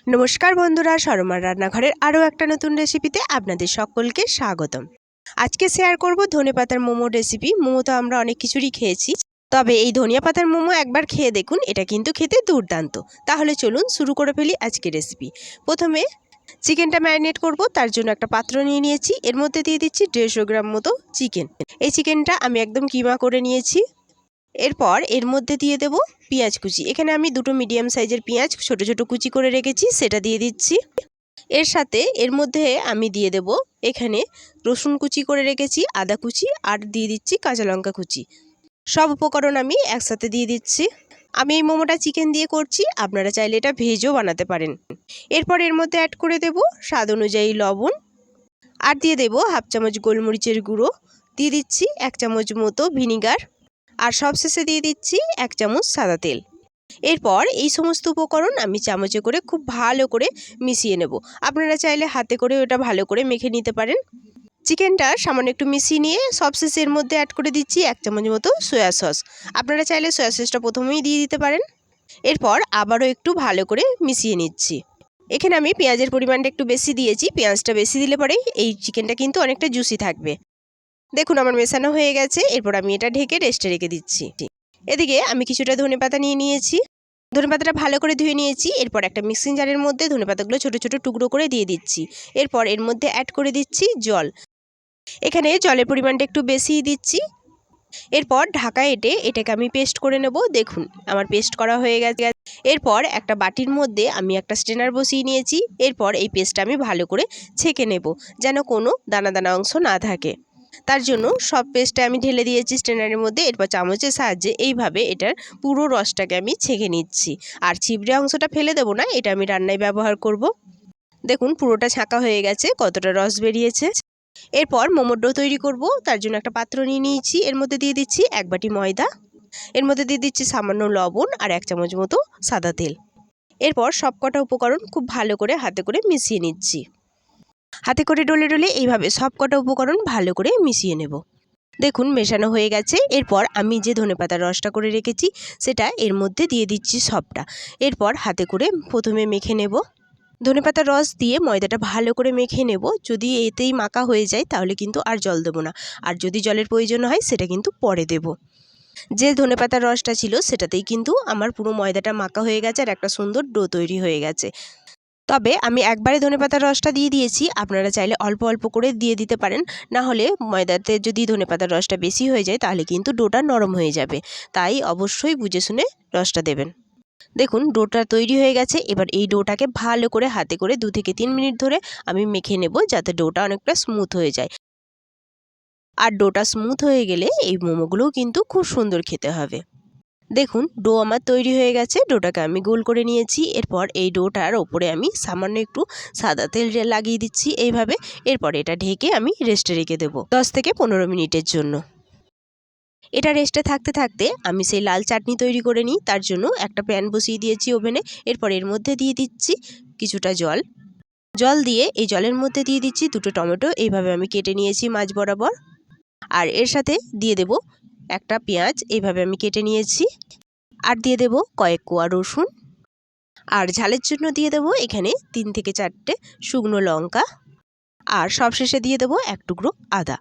নমস্কার বন্ধুরা, শর্মার রান্নাঘরের আরও একটা নতুন রেসিপিতে আপনাদের সকলকে স্বাগতম। আজকে শেয়ার করব ধনেপাতার মোমো রেসিপি। মোমো তো আমরা অনেক কিছুরই খেয়েছি, তবে এই ধনিয়া পাতার মোমো একবার খেয়ে দেখুন, এটা কিন্তু খেতে দুর্দান্ত। তাহলে চলুন শুরু করে ফেলি আজকের রেসিপি। প্রথমে চিকেনটা ম্যারিনেট করব, তার জন্য একটা পাত্র নিয়ে নিয়েছি। এর মধ্যে দিয়ে দিচ্ছি 150 গ্রাম মতো চিকেন। এই চিকেনটা আমি একদম কিমা করে নিয়েছি। এরপর এর মধ্যে দিয়ে দেব পেঁয়াজ কুচি। এখানে আমি দুটো মিডিয়াম সাইজের পেঁয়াজ ছোট ছোট কুচি করে রেখেছি, সেটা দিয়ে দিচ্ছি। এর সাথে এর মধ্যে আমি দিয়ে দেব এখানে রসুন কুচি করে রেখেছি, আদা কুচি, আর দিয়ে দিচ্ছি কাঁচা লঙ্কা কুচি। সব উপকরণ আমি একসাথে দিয়ে দিচ্ছি। আমি এই মোমোটা চিকেন দিয়ে করছি, আপনারা চাইলে এটা ভেজও বানাতে পারেন। এরপর এর মধ্যে অ্যাড করে দেব স্বাদ অনুযায়ী লবণ, আর দিয়ে দেব হাফ চামচ গোলমরিচের গুঁড়ো, দিয়ে দিচ্ছি 1 চামচ মতো ভিনিগার, আর সবশেষে দিয়ে দিচ্ছি 1 চামচ সাদা তেল। এরপর এই সমস্ত উপকরণ আমি চামচে করে খুব ভালো করে মিশিয়ে নেব। আপনারা চাইলে হাতে করে ওটা ভালো করে মেখে নিতে পারেন। চিকেনটা সামান্য একটু মিশিয়ে নিয়ে সবশেষে এর মধ্যে অ্যাড করে দিচ্ছি 1 চামচ মতো সয়া সস। আপনারা চাইলে সয়া সসটা প্রথমেই দিয়ে দিতে পারেন। এরপর আবারও একটু ভালো করে মিশিয়ে নিচ্ছি। এখানে আমি পেঁয়াজের পরিমাণটা একটু বেশি দিয়েছি। পেঁয়াজটা বেশি দিলে পরেই এই চিকেনটা কিন্তু অনেকটা জুসি থাকবে। দেখুন আমার মেশানো হয়ে গেছে। এরপর আমি এটা ঢেকে রেস্টে রেখে দিচ্ছি। এদিকে আমি কিছুটা ধনেপাতা নিয়ে নিয়েছি। ধনেপাতাটা ভালো করে ধুয়ে নিয়েছি। এরপর একটা মিক্সিং জারের মধ্যে ধনেপাতাগুলো ছোট ছোট টুকরো করে দিয়ে দিচ্ছি। এরপর এর মধ্যে অ্যাড করে দিচ্ছি জল। এখানে জলের পরিমাণটা একটু বেশিই দিচ্ছি। এরপর ঢাকা এটাকে আমি পেস্ট করে নেব। দেখুন আমার পেস্ট করা হয়ে গেছে। এরপর একটা বাটির মধ্যে আমি একটা স্ট্রেনার বসিয়ে নিয়েছি। এরপর এই পেস্টটা আমি ভালো করে ছেঁকে নেব, যেন কোনো দানা দানা অংশ না থাকে। তার জন্য সব পেস্টটা আমি ঢেলে দিয়েছি স্ট্রেনারের মধ্যে। এরপর চামচের সাহায্যে এইভাবে এটার পুরো রসটাকে আমি ছেঁকে নিচ্ছি। আর ছিবড়ে অংশটা ফেলে দেবো না, এটা আমি রান্নায় ব্যবহার করব। দেখুন পুরোটা ছাঁকা হয়ে গেছে, কতটা রস বেরিয়েছে। এরপর মোমোর ডো তৈরি করব। তার জন্য একটা পাত্র নিয়ে নিয়েছি। এর মধ্যে দিয়ে দিচ্ছি 1 বাটি ময়দা, এর মধ্যে দিয়ে দিচ্ছি সামান্য লবণ আর 1 চামচ মতো সাদা তেল। এরপর সবকটা উপকরণ খুব ভালো করে হাতে করে মিশিয়ে নিচ্ছি। হাতে করে ডলে ডলে এইভাবে সবকটা উপকরণ ভালো করে মিশিয়ে নেব। দেখুন মেশানো হয়ে গেছে। এরপর আমি যে ধনেপাতার রসটা করে রেখেছি সেটা এর মধ্যে দিয়ে দিচ্ছি সবটা। এরপর হাতে করে প্রথমে মেখে নেব। ধনেপাতার রস দিয়ে ময়দাটা ভালো করে মেখে নেব। যদি এতেই মাখা হয়ে যায় তাহলে কিন্তু আর জল দেবো না, আর যদি জলের প্রয়োজন হয় সেটা কিন্তু পরে দেব। যে ধনেপাতার রসটা ছিল সেটাতেই কিন্তু আমার পুরো ময়দাটা মাখা হয়ে গেছে আর একটা সুন্দর ডো তৈরি হয়ে গেছে। তবে আমি একবারে ধনেপাতার রসটা দিয়ে দিয়েছি, আপনারা চাইলে অল্প অল্প করে দিয়ে দিতে পারেন। না হলে ময়দাতে যদি ধনেপাতার রসটা বেশি হয়ে যায় তাহলে কিন্তু ডোটা নরম হয়ে যাবে। তাই অবশ্যই বুঝে শুনে রসটা দেবেন। দেখুন ডোটা তৈরি হয়ে গেছে। এবার এই ডোটাকে ভালো করে হাতে করে 2 থেকে 3 মিনিট ধরে আমি মেখে নেব, যাতে ডোটা অনেকটা স্মুথ হয়ে যায়। আর ডোটা স্মুথ হয়ে গেলে এই মোমোগুলোও কিন্তু খুব সুন্দর খেতে হবে। দেখুন ডো আমার তৈরি হয়ে গেছে। ডোটাকে আমি গোল করে নিয়েছি। এরপর এই ডোটার ওপরে আমি সামান্য একটু সাদা তেল লাগিয়ে দিচ্ছি এইভাবে। এরপর এটা ঢেকে আমি রেস্টে রেখে দেবো 10 থেকে 15 মিনিটের জন্য। এটা রেস্টে থাকতে থাকতে আমি সেই লাল চাটনি তৈরি করে নিই। তার জন্য একটা প্যান বসিয়ে দিয়েছি ওভেনে। এরপর এর মধ্যে দিয়ে দিচ্ছি কিছুটা জল দিয়ে এই জলের মধ্যে দিয়ে দিচ্ছি 2টো টমেটো, এইভাবে আমি কেটে নিয়েছি মাঝ বরাবর। আর এর সাথে দিয়ে দেব একটা পেঁয়াজ, এইভাবে আমি কেটে নিয়েছি। আর দিয়ে দেব কয়েক কোয়া রসুন। আর ঝালের জন্য দিয়ে দেব এখানে 3 থেকে 4টে শুকনো লঙ্কা। আর সবশেষে দিয়ে দেব 1 টুকরো আদা।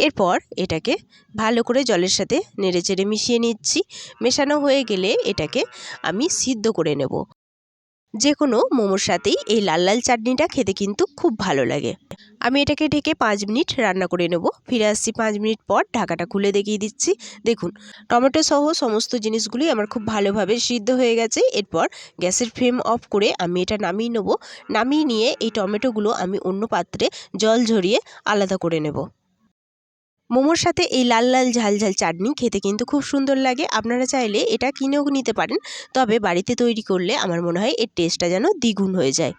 এরপর এটাকে ভালো করে জলের সাথে নেড়েচেড়ে মিশিয়ে নিচ্ছি। মেশানো হয়ে গেলে এটাকে আমি সিদ্ধ করে নেব। যে কোনো মোমোর সাথেই এই লাল লাল চাটনিটা খেতে কিন্তু খুব ভালো লাগে। আমি এটাকে ঢেকে 5 মিনিট রান্না করে নেব। ফিরে আসছি 5 মিনিট পর। ঢাকাটা খুলে দেখিয়ে দিচ্ছি। দেখুন টমেটো সহ সমস্ত জিনিসগুলি আমার খুব ভালোভাবে সিদ্ধ হয়ে গেছে। এরপর গ্যাসের ফ্লেম অফ করে আমি এটা নামিয়ে নেব। নামিয়ে নিয়ে এই টমেটোগুলো আমি অন্য পাত্রে জল ঝরিয়ে আলাদা করে নেব। মোমোর সাথে এই লাল লাল ঝাল ঝাল চাটনি খেতে কিন্তু খুব সুন্দর লাগে। আপনারা চাইলে এটা কিনেও নিতে পারেন, তবে বাড়িতে তৈরি করলে আমার মনে হয় এর টেস্টটা যেন দ্বিগুণ হয়ে যায়।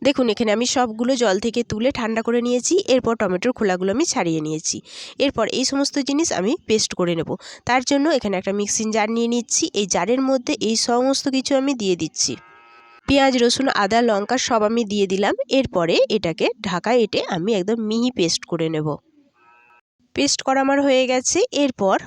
দেখুন এখানে আমি সবগুলো জল থেকে তুলে ঠান্ডা করে নিয়েছি। এরপর টমেটোর খোলাগুলো আমি ছাড়িয়ে নিয়েছি। এরপর এই সমস্ত জিনিস আমি পেস্ট করে নেব। তার জন্য এখানে একটা মিক্সিং জার নিয়ে নিচ্ছি। এই জারের মধ্যে এই সমস্ত কিছু আমি দিয়ে দিচ্ছি। পেঁয়াজ, রসুন, আদা, লঙ্কা সব আমি দিয়ে দিলাম। এরপরে এটাকে ঢাকা আমি একদম মিহি পেস্ট করে নেব। পেস্ট করা আমার হয়ে গেছে। এরপর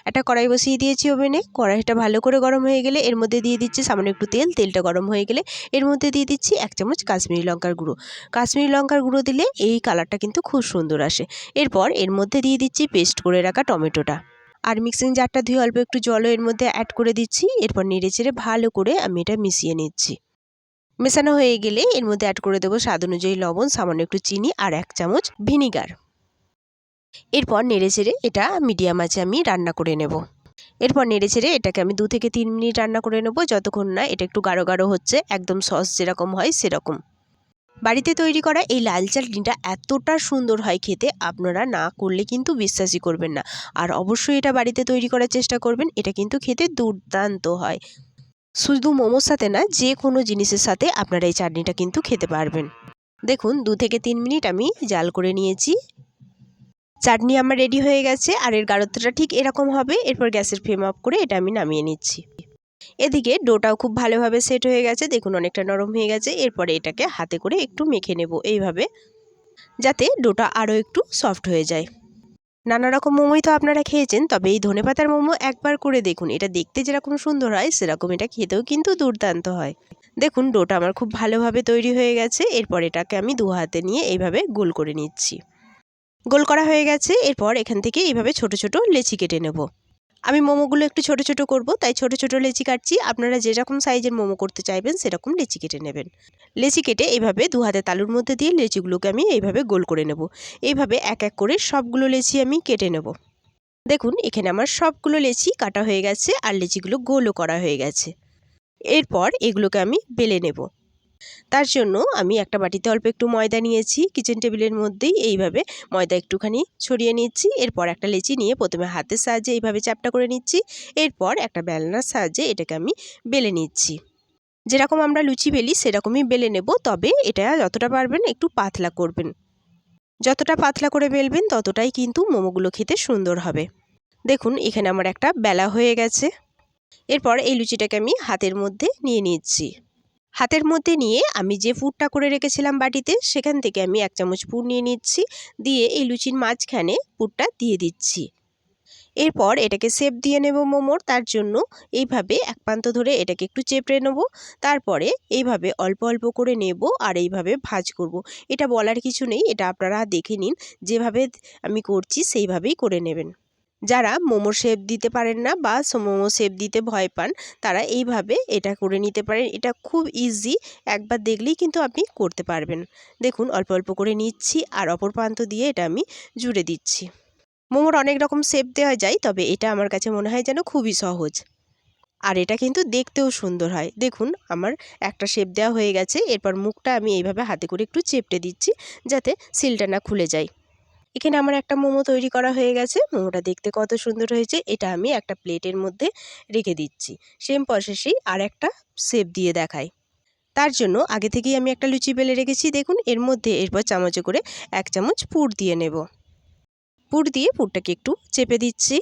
একটা কড়াই বসিয়ে দিয়েছি ওভেনে। কড়াইটা ভালো করে গরম হয়ে গেলে এর মধ্যে দিয়ে দিচ্ছি সামান্য একটু তেল। তেলটা গরম হয়ে গেলে এর মধ্যে দিয়ে দিচ্ছি 1 চামচ কাশ্মীরি লঙ্কার গুঁড়ো। কাশ্মীরি লঙ্কার গুঁড়ো দিলে এই কালারটা কিন্তু খুব সুন্দর আসে। এরপর এর মধ্যে দিয়ে দিচ্ছি পেস্ট করে রাখা টমেটোটা। আর মিক্সিং জারটা ধুয়ে অল্প একটু জলও এর মধ্যে অ্যাড করে দিচ্ছি। এরপর নেড়েচেড়ে ভালো করে আমি এটা মিশিয়ে নিচ্ছি। মেশানো হয়ে গেলে এর মধ্যে অ্যাড করে দেবো স্বাদ অনুযায়ী লবণ, সামান্য একটু চিনি আর 1 চামচ ভিনিগার। এরপর নেড়েচেড়ে এটা মিডিয়াম আঁচে আমি রান্না করে নেব। এরপর নেড়েচেড়ে এটাকে আমি 2 থেকে 3 মিনিট রান্না করে নেব, যতক্ষণ না এটা একটু গাঢ় গাঢ় হচ্ছে, একদম সস যেরকম হয় সেরকম। বাড়িতে তৈরি করা এই লাল চাটনিটা এতটা সুন্দর হয় খেতে, আপনারা না করলে কিন্তু বিশ্বাসই করবেন না। আর অবশ্যই এটা বাড়িতে তৈরি করার চেষ্টা করবেন, এটা কিন্তু খেতে দুর্দান্ত হয়। শুধু মোমোর সাথে না, যে কোনো জিনিসের সাথে আপনারা এই চাটনিটা কিন্তু খেতে পারবেন। দেখুন 2 থেকে 3 মিনিট আমি জাল করে নিয়েছি। চাটনি আমার রেডি হয়ে গেছে আর এর গাঢ়ত্বটা ঠিক এরকম হবে। এরপর গ্যাসের ফ্লেম অফ করে এটা আমি নামিয়ে নিচ্ছি। এদিকে ডোটাও খুব ভালোভাবে সেট হয়ে গেছে, দেখুন অনেকটা নরম হয়ে গেছে। এরপরে এটাকে হাতে করে একটু মেখে নেব এইভাবে, যাতে ডোটা আরও একটু সফট হয়ে যায়। নানা রকম মোমোই তো আপনারা খেয়েছেন, তবে এই ধনেপাতার মোমো একবার করে দেখুন। এটা দেখতে যেরকম সুন্দর হয় সেরকম এটা খেতেও কিন্তু দুর্দান্ত হয়। দেখুন ডোটা আমার খুব ভালোভাবে তৈরি হয়ে গেছে। এরপর এটাকে আমি 2 হাতে নিয়ে এইভাবে গোল করে নিচ্ছি। গোল করা হয়ে গেছে। এরপর এখান থেকে এইভাবে ছোট ছোট লেচি কেটে নেব। আমি মোমোগুলো একটু ছোট ছোট করব, তাই ছোট ছোট লেচি কাটছি। আপনারা যেরকম সাইজের মোমো করতে চাইবেন সেরকম লেচি কেটে নেবেন। লেচি কেটে এইভাবে 2 হাতে তালুর মধ্যে দিয়ে লেচিগুলোকে আমি এইভাবে গোল করে নেব। এইভাবে এক এক করে সবগুলো লেচি আমি কেটে নেব। দেখুন এখানে আমার সবগুলো লেচি কাটা হয়ে গেছে আর লেচিগুলো গোলও করা হয়ে গেছে। এরপর এগুলোকে আমি বেলে নেব। তার জন্য আমি একটা বাটিতে অল্প একটু ময়দা নিয়েছি। কিচেন টেবিলের মধ্যেই এইভাবে ময়দা একটুখানি ছড়িয়ে নিচ্ছি। এরপর একটা লেচি নিয়ে প্রথমে হাতের সাহায্যে এইভাবে চ্যাপ্টা করে নিচ্ছি। এরপর একটা বেলনার সাহায্যে এটাকে আমি বেলে নিচ্ছি। যেরকম আমরা লুচি বেলি সেরকমই বেলে নেব, তবে এটা যতটা পারবেন একটু পাতলা করবেন। যতটা পাতলা করে বেলবেন ততটাই কিন্তু মোমোগুলো খেতে সুন্দর হবে। দেখুন এখানে আমার একটা বেলা হয়ে গেছে। এরপর এই লুচিটাকে আমি হাতের মধ্যে নিয়ে নিচ্ছি। হাতের মধ্যে নিয়ে আমি যে পুরটা করে রেখেছিলাম বাটিতে, সেখান থেকে আমি 1 চামচ পুর নিয়ে নিচ্ছি। দিয়ে এই লুচির মাঝখানে পুরটা দিয়ে দিচ্ছি। এরপর এটাকে শেপ দিয়ে নেব মোমোর। তার জন্য এইভাবে এক প্রান্ত ধরে এটাকে একটু চেপড়ে নেব। তারপরে এইভাবে অল্প অল্প করে নেব আর এইভাবে ভাঁজ করব। এটা বলার কিছু নেই, এটা আপনারা দেখে নিন। যেভাবে আমি করছি সেইভাবেই করে নেবেন। যারা মোমোর শেপ দিতে পারেন না বা মোমো শেপ দিতে ভয় পান, তারা এইভাবে এটা করে নিতে পারেন। এটা খুব ইজি, একবার দেখলেই কিন্তু আপনি করতে পারবেন। দেখুন অল্প অল্প করে নিচ্ছি আর অপর প্রান্ত দিয়ে এটা আমি জুড়ে দিচ্ছি। মোমোর অনেক রকম শেপ দেওয়া যায়, তবে এটা আমার কাছে মনে হয় যেন খুবই সহজ। আর এটা কিন্তু দেখতেও সুন্দর হয়। দেখুন আমার একটা শেপ দেওয়া হয়ে গেছে। এরপর মুখটা আমি এইভাবে হাতে করে একটু চেপটে দিচ্ছি, যাতে সিলটা না খুলে যায়। এখানে আমার একটা মোমো তৈরি করা হয়ে গেছে। মোমোটা দেখতে কত সুন্দর হয়েছে। এটা আমি একটা প্লেটের মধ্যে রেখে দিচ্ছি। সেম প্রসেসেই আর একটা শেপ দিয়ে দেখাই। তার জন্য আগে থেকেই আমি একটা লুচি বেলে রেখেছি। দেখুন এর মধ্যে এরপর চামচে করে 1 চামচ পুর দিয়ে নেব। পুর দিয়ে পুরটাকে একটু চেপে দিচ্ছি।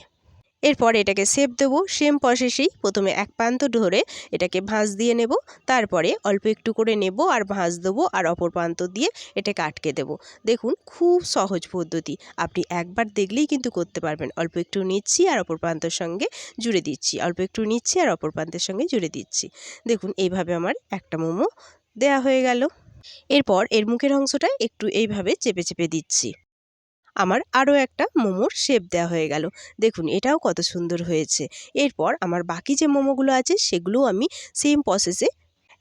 এরপর এটাকে শেপ দেবো। সেম প্রসেসেই প্রথমে এক প্রান্ত ধরে এটাকে ভাঁজ দিয়ে নেব। তারপরে অল্প একটু করে নেব আর ভাঁজ দেবো আর অপর প্রান্ত দিয়ে এটাকে আটকে দেবো। দেখুন খুব সহজ পদ্ধতি, আপনি একবার দেখলেই কিন্তু করতে পারবেন। অল্প একটু নিচ্ছি আর অপর প্রান্তের সঙ্গে জুড়ে দিচ্ছি, অল্প একটু নিচ্ছি আর অপর প্রান্তের সঙ্গে জুড়ে দিচ্ছি। দেখুন এইভাবে আমার একটা মোমো দেয়া হয়ে গেল। এরপর এর মুখের অংশটা একটু এইভাবে চেপে চেপে দিচ্ছি। আমার আরও একটা মোমোর শেপ দেওয়া হয়ে গেল। দেখুন এটাও কত সুন্দর হয়েছে। এরপর আমার বাকি যে মোমোগুলো আছে সেগুলোও আমি সেম প্রসেসে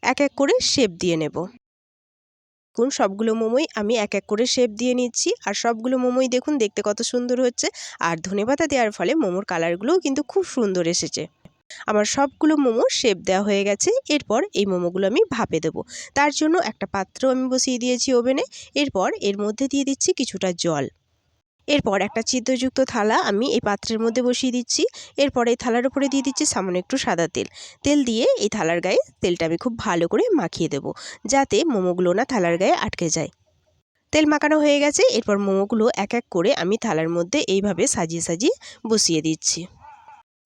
এক এক করে শেপ দিয়ে নেব। দেখুন সবগুলো মোমোই আমি এক এক করে শেপ দিয়ে নিচ্ছি আর সবগুলো মোমোই দেখুন দেখতে কত সুন্দর হচ্ছে। আর ধনেপাতা দেওয়ার ফলে মোমোর কালারগুলোও কিন্তু খুব সুন্দর এসেছে। আমার সবগুলো মোমো শেপ দেওয়া হয়ে গেছে। এরপর এই মোমোগুলো আমি ভাপে দেবো। তার জন্য একটা পাত্র আমি বসিয়ে দিয়েছি ওভেনে। এরপর এর মধ্যে দিয়ে দিচ্ছি কিছুটা জল। এরপর একটা ছিদ্রযুক্ত থালা আমি এই পাত্রের মধ্যে বসিয়ে দিচ্ছি। এরপর এই থালার উপরে দিয়ে দিচ্ছি সামান্য একটু সাদা তেল। তেল দিয়ে এই থালার গায়ে তেলটা আমি খুব ভালো করে মাখিয়ে দেবো, যাতে মোমোগুলো না থালার গায়ে আটকে যায়। তেল মাখানো হয়ে গেছে। এরপর মোমোগুলো এক এক করে আমি থালার মধ্যে এইভাবে সাজিয়ে সাজিয়ে বসিয়ে দিচ্ছি।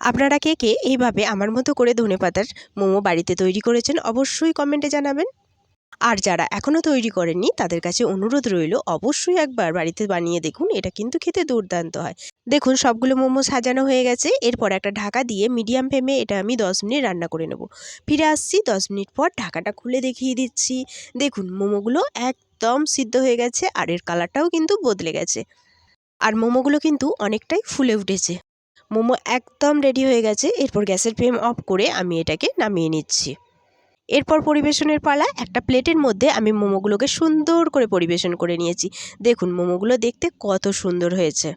আপনারা কে কে এইভাবে আমার মতো করে ধনেপাতার মোমো বাড়িতে তৈরি করেছেন অবশ্যই কমেন্টে জানাবেন। আর যারা এখনও তৈরি করেননি তাদের কাছে অনুরোধ রইল অবশ্যই একবার বাড়িতে বানিয়ে দেখুন, এটা কিন্তু খেতে দুর্দান্ত হয়। দেখুন সবগুলো মোমো সাজানো হয়ে গেছে। এরপর একটা ঢাকা দিয়ে মিডিয়াম ফ্লেমে এটা আমি 10 মিনিট রান্না করে নেব। ফিরে আসছি 10 মিনিট পর, ঢাকাটা খুলে দেখিয়ে দিচ্ছি। দেখুন মোমোগুলো একদম সিদ্ধ হয়ে গেছে আর এর কালারটাও কিন্তু বদলে গেছে। আর মোমোগুলো কিন্তু অনেকটাই ফুলে উঠেছে। মোমো একদম রেডি হয়ে গেছে। এরপর গ্যাসের ফ্লেম অফ করে আমি এটাকে নামিয়ে নিচ্ছি। এরপর পরিবেশনের পালা। একটা প্লেটের মধ্যে আমি মোমোগুলোকে সুন্দর করে পরিবেশন করে নিয়েছি। দেখুন মোমোগুলো দেখতে কত সুন্দর হয়েছে।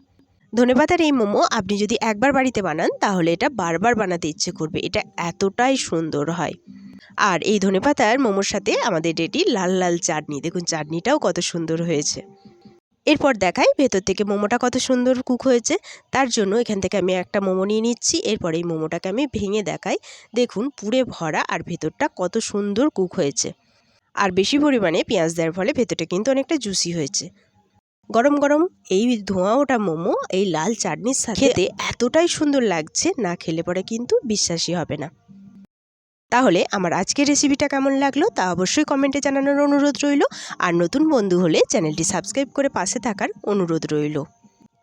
ধনেপাতার এই মোমো আপনি যদি একবার বাড়িতে বানান তাহলে এটা বারবার বানাতে ইচ্ছে করবে, এটা এতটাই সুন্দর হয়। আর এই ধনেপাতার মোমোর সাথে আমাদের রেডি লাল লাল চাটনি। দেখুন চাটনিটাও কত সুন্দর হয়েছে। এরপর দেখাই ভেতর থেকে মোমোটা কত সুন্দর কুক হয়েছে। তার জন্য এখান থেকে আমি একটা মোমো নিয়ে নিচ্ছি। এরপর এই মোমোটাকে আমি ভেঙে দেখাই। দেখুন পুরে ভরা আর ভেতরটা কত সুন্দর কুক হয়েছে। আর বেশি পরিমাণে পেঁয়াজ দেওয়ার ফলে ভেতরটা কিন্তু অনেকটা জুসি হয়েছে। গরম গরম এই ধোঁয়া ওঠা মোমো এই লাল চাটনির সাথে খেতে এতটাই সুন্দর লাগছে, না খেলে পরে কিন্তু বিশ্বাসই হবে না। তাহলে আমার আজকের রেসিপিটা কেমন লাগলো তা অবশ্যই কমেন্টে জানানোর অনুরোধ রইল। আর নতুন বন্ধু হলে চ্যানেলটি সাবস্ক্রাইব করে পাশে থাকার অনুরোধ রইল।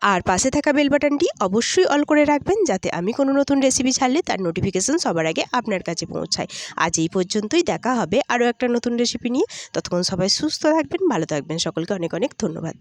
আর পাশে থাকা বেল বাটনটি অবশ্যই অল করে রাখবেন, যাতে আমি কোনো নতুন রেসিপি ছাড়লে তার নোটিফিকেশন সবার আগে আপনার কাছে পৌঁছায়। আজ এই পর্যন্তই, দেখা হবে আরও একটা নতুন রেসিপি নিয়ে। ততক্ষণ সবাই সুস্থ থাকবেন, ভালো থাকবেন। সকলকে অনেক অনেক ধন্যবাদ।